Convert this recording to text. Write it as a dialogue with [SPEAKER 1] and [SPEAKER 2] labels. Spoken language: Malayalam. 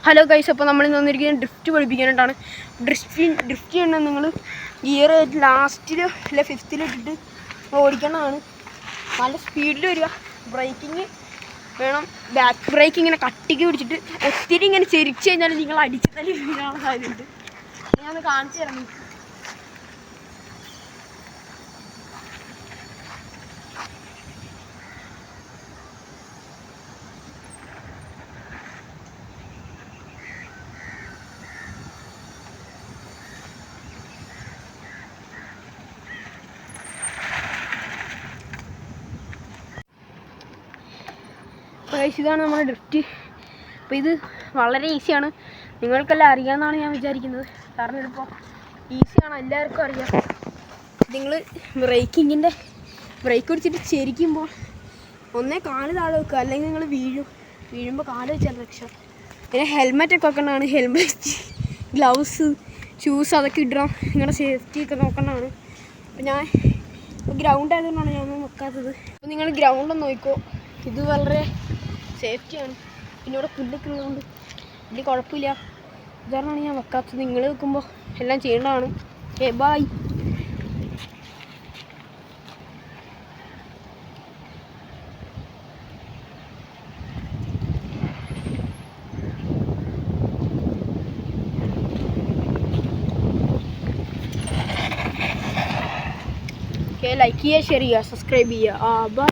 [SPEAKER 1] ഹലോ ഗൈസ്, അപ്പോൾ നമ്മൾ വന്നിരിക്കുന്നത് ഡ്രിഫ്റ്റ് പഠിപ്പിക്കാനായിട്ടാണ്. ഡ്രിഫ്റ്റ് ചെയ്യണം. നിങ്ങൾ ഗിയർ ലാസ്റ്റിൽ അല്ല ഫിഫ്ത്തിലിട്ടിട്ട് ഓടിക്കേണ്ടതാണ്. നല്ല സ്പീഡിൽ വരിക. ബ്രേക്കിങ് വേണം. ബാക്ക് ബ്രേക്ക് ഇങ്ങനെ കട്ടിക്ക് പിടിച്ചിട്ട് ഒത്തിരി ഇങ്ങനെ ചെരിച്ച് കഴിഞ്ഞാൽ നിങ്ങൾ അടിച്ച് തന്നെ വീഴാനുള്ള സാധ്യതയുണ്ട്. ഞാനൊന്ന് കാണിച്ചു തരാം. ഇതാണ് നമ്മുടെ ഡ്രിഫ്റ്റ്. അപ്പോൾ ഇത് വളരെ ഈസിയാണ്. നിങ്ങൾക്കെല്ലാം അറിയാമെന്നാണ് ഞാൻ വിചാരിക്കുന്നത്. കാരണം ഇതിപ്പോൾ ഈസിയാണ്, എല്ലാവർക്കും അറിയാം. നിങ്ങൾ ബ്രേക്ക് പിടിച്ചിട്ട് ചെരിക്കുമ്പോൾ ഒന്നേ കാല് താഴെ വെക്കുക, അല്ലെങ്കിൽ നിങ്ങൾ വീഴുമ്പോൾ കാല് വെച്ചാൽ രക്ഷ. പിന്നെ ഹെൽമെറ്റൊക്കെ വെക്കേണ്ടതാണ്. ഹെൽമെറ്റ്, ഗ്ലൗസ്, ഷൂസ് അതൊക്കെ ഇടണം. നിങ്ങളുടെ സേഫ്റ്റി ഒക്കെ നോക്കേണ്ടതാണ്. അപ്പോൾ ഞാൻ ഗ്രൗണ്ട് ആയതുകൊണ്ടാണ് ഞാനൊന്നും വെക്കാത്തത്. അപ്പോൾ നിങ്ങൾ ഗ്രൗണ്ടൊന്ന് നോക്കിക്കോ. ഇത് വളരെ സേഫ്റ്റിയാണ്. പിന്നെ ഇവിടെ പുല്ലൊക്കെ ഉള്ളതുകൊണ്ട് വലിയ കുഴപ്പമില്ല. ഇതാരണമാണ് ഞാൻ വെക്കാത്തത്. നിങ്ങൾ വെക്കുമ്പോൾ എല്ലാം ചെയ്യേണ്ടതാണ്. Okay, bye. ഓക്കെ, ലൈക്ക് ചെയ്യുക, ഷെയർ ചെയ്യുക, സബ്സ്ക്രൈബ് ചെയ്യുക. ബൈ.